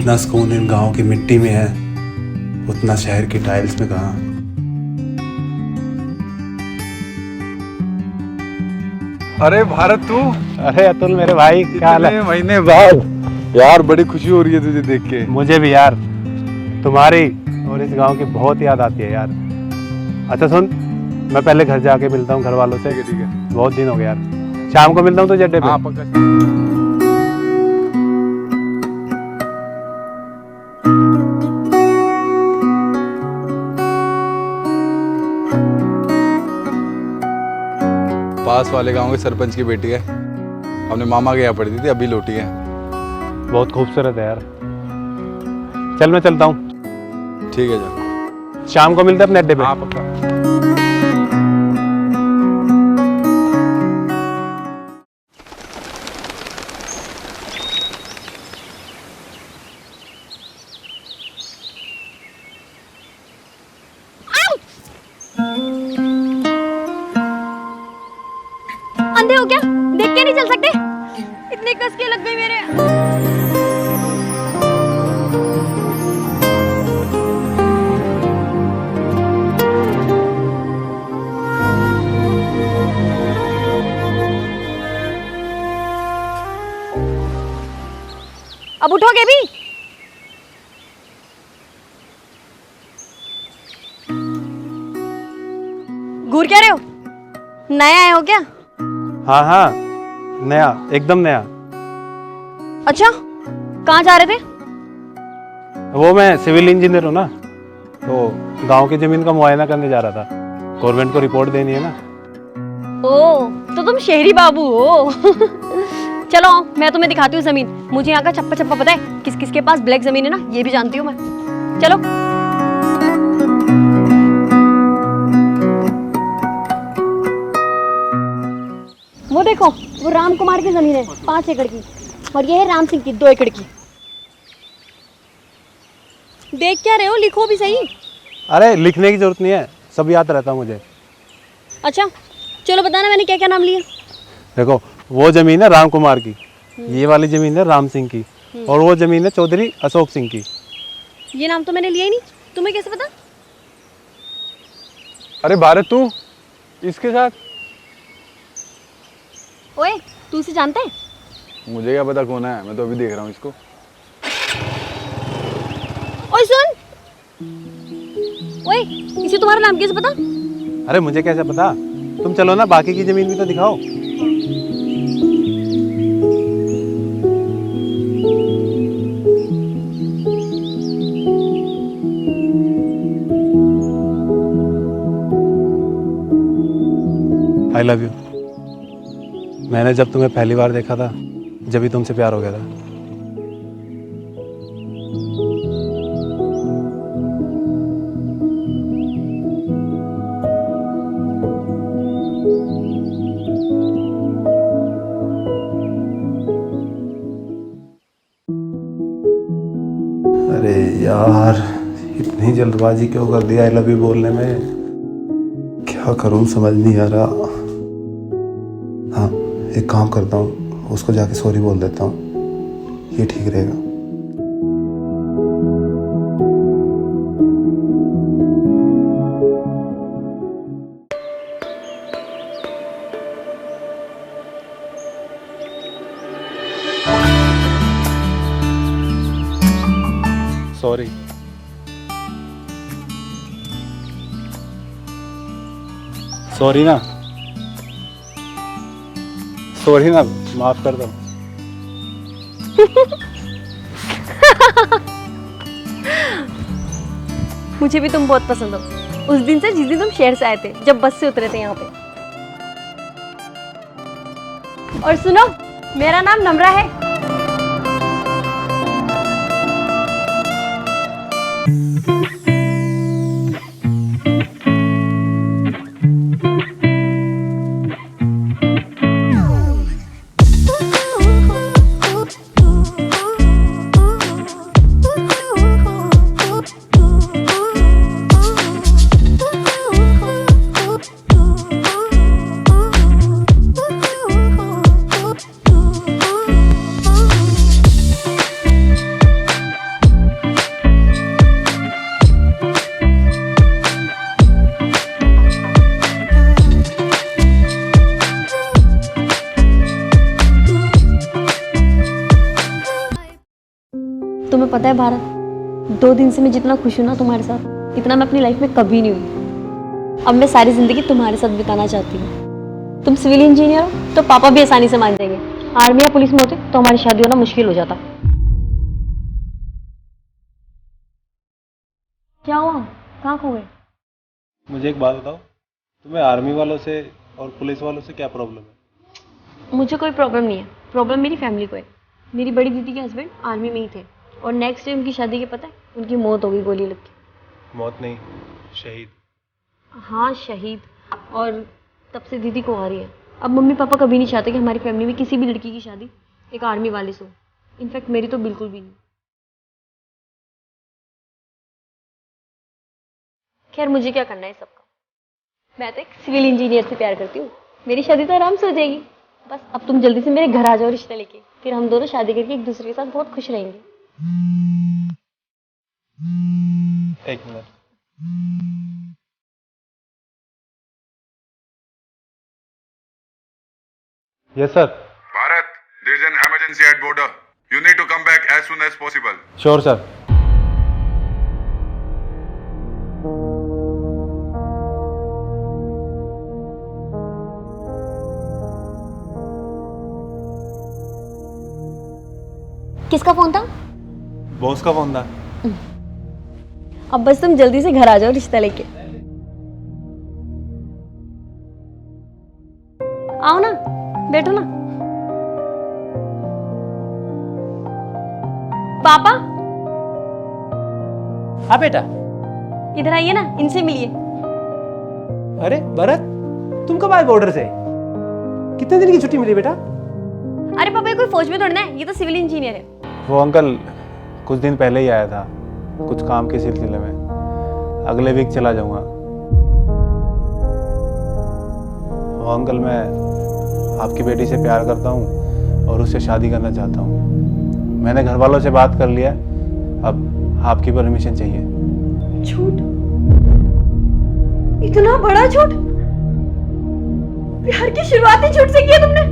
जितना सुकून इन गांव की मिट्टी में है उतना शहर की टाइल्स में कहाँ। अरे भारत तू। अरे अतुल मेरे भाई, क्या हाल है? इतने महीने बाद यार बड़ी खुशी हो रही है तुझे देख के। मुझे भी यार, तुम्हारी और इस गांव की बहुत याद आती है यार। अच्छा सुन, मैं पहले घर जाके मिलता हूँ घर वालों से। ठीक है। बहुत दिन हो गए यार। शाम को मिलता हूँ तुझे अड्डे पे। हाँ पक्का। पास वाले गांव के सरपंच की बेटी है, अपने मामा के यहाँ पढ़ती थी, अभी लौटी है। बहुत खूबसूरत है यार। चल मैं चलता हूँ। ठीक है जा। शाम को मिलते हैं अपने अड्डे पे। हाँ पक्का। अंधे हो क्या? देख के नहीं चल सकते? इतने कसके लग गई मेरे। अब उठोगे भी? घूर क्या रहे हो? नया आए हो क्या? हाँ हाँ, नया, एकदम नया। अच्छा, कहाँ जा रहे थे? वो मैं सिविल इंजीनियर हूँ ना, तो गांव की जमीन का मुआयना करने जा रहा था। गवर्नमेंट को रिपोर्ट देनी है ना। ओ, तो तुम शहरी बाबू हो। चलो मैं तुम्हें दिखाती हूँ जमीन। मुझे यहाँ का चप्पा चप्पा पता है, किस किस के पास ब्लैक जमीन है ना, ये भी जानती हूँ मैं। चलो। वो देखो, वो राम कुमार की जमीन है 5 एकड़ की, और ये है राम सिंह की 2 एकड़ की। देख क्या रहे हो? लिखो भी सही। अरे लिखने की जरूरत नहीं है, सब याद रहता मुझे। अच्छा चलो बताना मैंने क्या क्या नाम लिया। देखो, वो जमीन है राम कुमार की, ये वाली जमीन है राम सिंह की, और वो जमीन है चौधरी अशोक सिंह की। ये नाम तो मैंने लिया ही नहीं, तुम्हें कैसे पता? अरे भारत तू इसके साथ? ओए, तू इसे जानता है? मुझे क्या पता कौन है, मैं तो अभी देख रहा हूँ इसको। ओए सुन, ओए इसे तुम्हारा नाम कैसे पता? अरे मुझे कैसे पता? तुम चलो ना, बाकी की जमीन भी तो दिखाओ। I love you. मैंने जब तुम्हें पहली बार देखा था, जब ही तुमसे प्यार हो गया था। अरे यार, इतनी जल्दबाजी क्यों कर दिया आई लव यू बोलने में? क्या करूं समझ नहीं आ रहा। हाँ, एक काम करता हूँ, उसको जाके सॉरी बोल देता हूँ, ये ठीक रहेगा। सॉरी। सॉरी ना, सॉरी ना, माफ कर दो। मुझे भी तुम बहुत पसंद हो, उस दिन से जिस दिन तुम शहर से आए थे, जब बस से उतरे थे यहाँ पे। और सुनो, मेरा नाम नम्रा है। तुम्हें पता है भारत, 2 दिन से मैं जितना खुश हूँ ना तुम्हारे साथ, इतना मैं अपनी लाइफ में कभी नहीं हुई। अब मैं सारी जिंदगी तुम्हारे साथ बिताना चाहती हूँ। तुम सिविल इंजीनियर हो तो पापा भी आसानी से मान जाएंगे। आर्मी या पुलिस में होते तो हमारी शादी होना मुश्किल हो जाता। क्या हुआ, कहाँ खो गए? मुझे एक बात बताओ, तुम्हें आर्मी वालों से और पुलिस वालों से क्या प्रॉब्लम है? मुझे कोई प्रॉब्लम नहीं है, प्रॉब्लम मेरी फैमिली को है। मेरी बड़ी दीदी के हस्बैंड आर्मी में ही थे और नेक्स्ट डे उनकी शादी के पता है उनकी मौत हो गई गोली लग के। मौत नहीं, शहीद। हाँ शहीद। और तब से दीदी को आ रही है। अब मम्मी पापा कभी नहीं चाहते कि हमारी फैमिली में किसी भी लड़की की शादी एक आर्मी वाले से हो। इनफैक्ट मेरी तो बिल्कुल भी नहीं। खैर मुझे क्या करना है सबका, मैं तो एक सिविल इंजीनियर से प्यार करती हूँ। मेरी शादी तो आराम से हो जाएगी। बस अब तुम जल्दी से मेरे घर आ जाओ रिश्ता लेके, फिर हम दोनों शादी करके एक दूसरे के साथ बहुत खुश रहेंगे। एक minute. Yes sir. Bharat, there is an emergency at border. You need to come back as soon as possible. Sure sir. किसका फोन था? बॉस का फोन था। अब बस तुम जल्दी से घर आ जाओ रिश्ता लेके। आओ ना, बैठो ना। पापा हाँ बेटा। इधर आइए ना, इनसे मिलिए। अरे भरत, तुम कब आए बॉर्डर से? कितने दिन की छुट्टी मिली बेटा? अरे पापा ये कोई फौज में दौड़ना है, ये तो सिविल इंजीनियर है। वो अंकल कुछ दिन पहले ही आया था, कुछ काम के सिलसिले में। अगले वीक चला जाऊंगा। वो अंकल, मैं आपकी बेटी से प्यार करता हूँ और उससे शादी करना चाहता हूँ। मैंने घर वालों से बात कर लिया, अब आपकी परमिशन चाहिए। झूठ? इतना बड़ा झूठ? प्यार की शुरुआत ही झूठ से की है तुमने।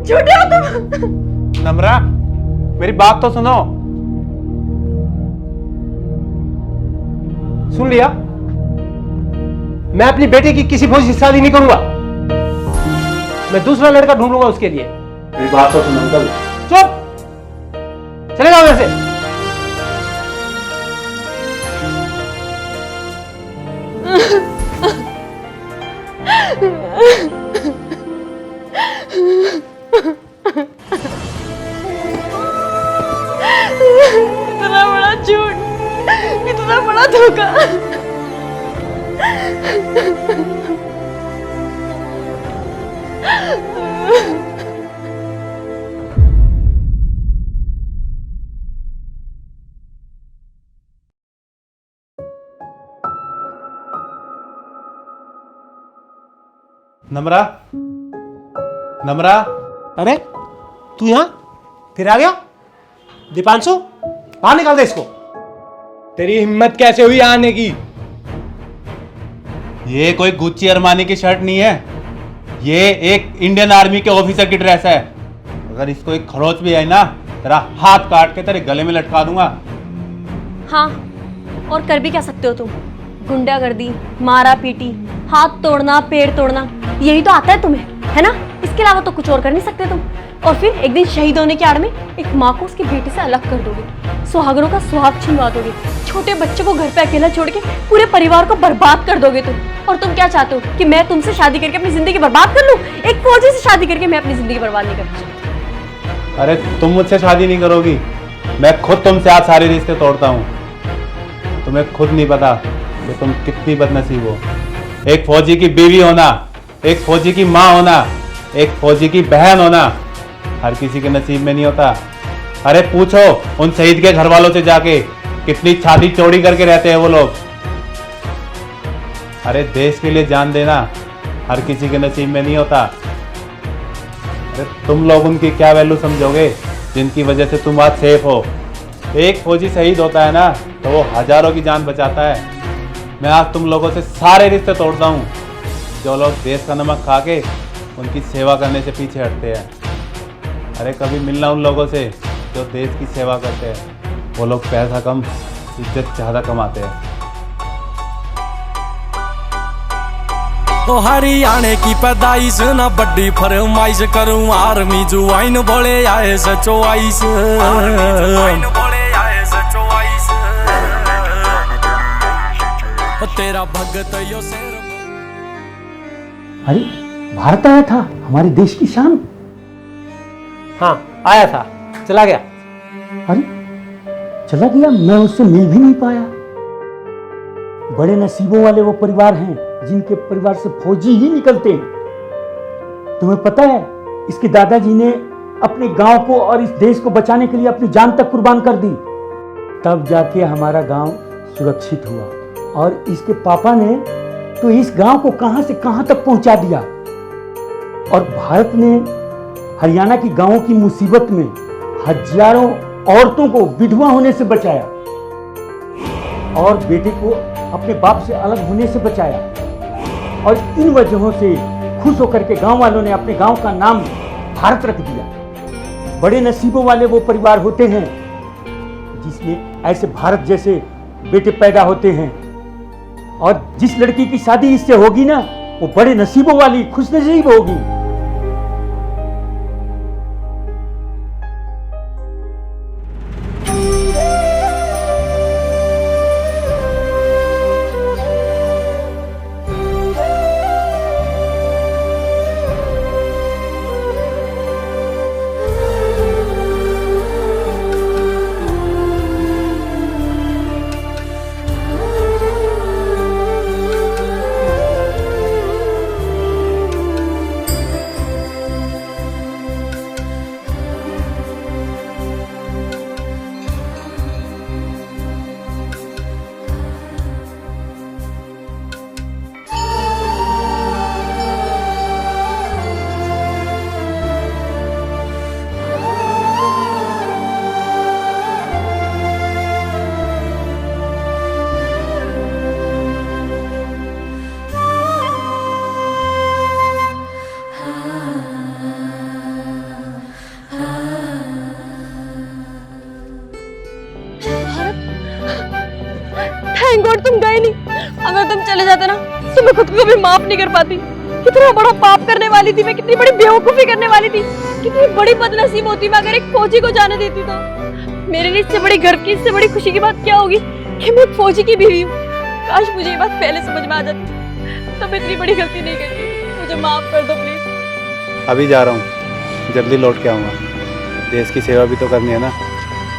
झूठे हो तुम। नम्रा, मेरी बात तो सुनो। सुन लिया? मैं अपनी बेटी की किसी फौजी से शादी नहीं करूंगा। मैं दूसरा लड़का ढूंढूंगा उसके लिए। मेरी बात तो सुनो अंकल। चुप, चले जाओ यहाँ से। इतना बड़ा झूठ, इतना बड़ा धोखा। नम्रा, नम्रा। अरे तू यहाँ फिर आ गया? दीपांशु, बाहर निकाल दे इसको। तेरी हिम्मत कैसे हुई आने की? ये कोई गुच्ची अरमानी की शर्ट नहीं है, ये एक इंडियन आर्मी के ऑफिसर की ड्रेस है। अगर इसको एक खरोच भी आई ना, तेरा हाथ काट के तेरे गले में लटका दूंगा। हाँ, और कर भी क्या सकते हो तुम? गुंडागर्दी, मारा पीटी, हाथ तोड़ना, पैर तोड़ना, यही तो आता है तुम्हें, है ना? इसके अलावा तो कुछ और कर नहीं सकते तुम। और फिर एक दिन शहीद होने की आड़ में एक माँ को उसके बेटे से अलग कर दोगे, सुहागनों का सुहाग छिनवा दोगे, छोटे बच्चे को घर पे अकेला छोड़ के पूरे परिवार को बर्बाद कर दोगे तुम। और तुम क्या चाहते हो कि मैं तुमसे शादी करके अपनी जिंदगी बर्बाद कर लूं? एक फौजी से शादी करके मैं अपनी जिंदगी बर्बाद नहीं करना चाहती। अरे तुम मुझसे शादी नहीं करोगी, मैं खुद तुमसे आज सारे रिश्ते तोड़ता हूँ। तुम्हें खुद नहीं पता कि तुम कितनी बदनसीब हो। एक फौजी की बीवी होना, एक फौजी की माँ होना, एक फौजी की बहन होना हर किसी के नसीब में नहीं होता। अरे पूछो उन शहीद के घर वालों से जाके, कितनी छाती चौड़ी करके रहते हैं वो लोग। अरे देश के लिए जान देना हर किसी के नसीब में नहीं होता। अरे तुम लोग उनकी क्या वैल्यू समझोगे जिनकी वजह से तुम आज सेफ हो। एक फौजी शहीद होता है ना तो वो हजारों की जान बचाता है। मैं आज तुम लोगों से सारे रिश्ते तोड़ता हूँ जो लोग देश का नमक खा के उनकी सेवा करने से पीछे हटते हैं। अरे कभी मिलना उन लोगों से जो देश की सेवा करते हैं वो लोग पैसा कम इज्जत ज़्यादा कमाते हैं। तो हरियाणे की पैदाइश ना बड़ी फरमाइश करूं आर्मी जुआइन बोले आए सचो आइस तेरा भगत यो शेर। अरे भारत आया था, हमारे देश की शान। हाँ आया था, चला गया। अरे चला गया, मैं उससे मिल भी नहीं पाया। बड़े नसीबों वाले वो परिवार हैं जिनके परिवार से फौजी ही निकलते हैं। तुम्हें पता है, इसके दादाजी ने अपने गांव को और इस देश को बचाने के लिए अपनी जान तक कुर्बान कर दी, तब जाके हमारा गांव सुरक्षित हुआ। और इसके पापा ने तो इस गांव को कहां से कहां तक पहुंचा दिया। और भारत ने हरियाणा की गांवों की मुसीबत में हजारों औरतों को विधवा होने से बचाया और बेटे को अपने बाप से अलग होने से बचाया। और इन वजहों से खुश होकर के गांव वालों ने अपने गांव का नाम भारत रख दिया। बड़े नसीबों वाले वो परिवार होते हैं जिसमें ऐसे भारत जैसे बेटे पैदा होते हैं। और जिस लड़की की शादी इससे होगी ना, वो बड़े नसीबों वाली खुशनसीब होगी। थैंक गॉड तुम गए नहीं। अगर तुम चले जाते ना तो मैं खुद को कभी माफ नहीं कर पाती। कितना बड़ा पाप करने वाली थी मैं, कितनी बड़ी बेवकूफी करने वाली थी, कितनी बड़ी बदनसीब होती मैं अगर एक फौजी को जाने देती तो। मेरे लिए इससे बड़ी गर्व की, इससे बड़ी खुशी की बात क्या होगी कि मैं एक फौजी की बीवी हूँ। काश मुझे ये बात पहले समझ में आ जाती, तब इतनी बड़ी गलती नहीं करती। मुझे माफ कर दो प्लीज। अभी जा रहा हूँ, जल्दी लौट के आऊँगा। देश की सेवा भी तो करनी है ना,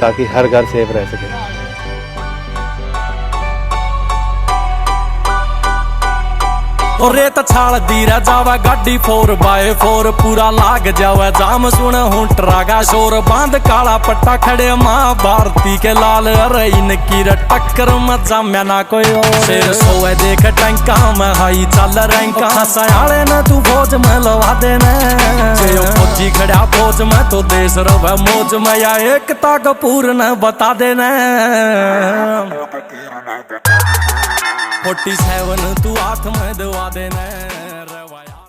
ताकि हर घर सेफ रह सके। और रेत छाल दी रह जावे गाड़ी 4x4 पूरा लाग जावे जाम सुन हूं ट्रागा शोर बांध काला पट्टा खड़े माँ भारती के लाल। अरे इनकी टक्कर मत जाम्या ना कोई और। शेर सोए देख टंका में हाई चल रैंका, सयाले न तू फौज में लवा देने। फौजी खड़ा फौज में तो देश रवे मौज में, या एकता कपूर न बता देने। 47 तू हाथ में दवा देना।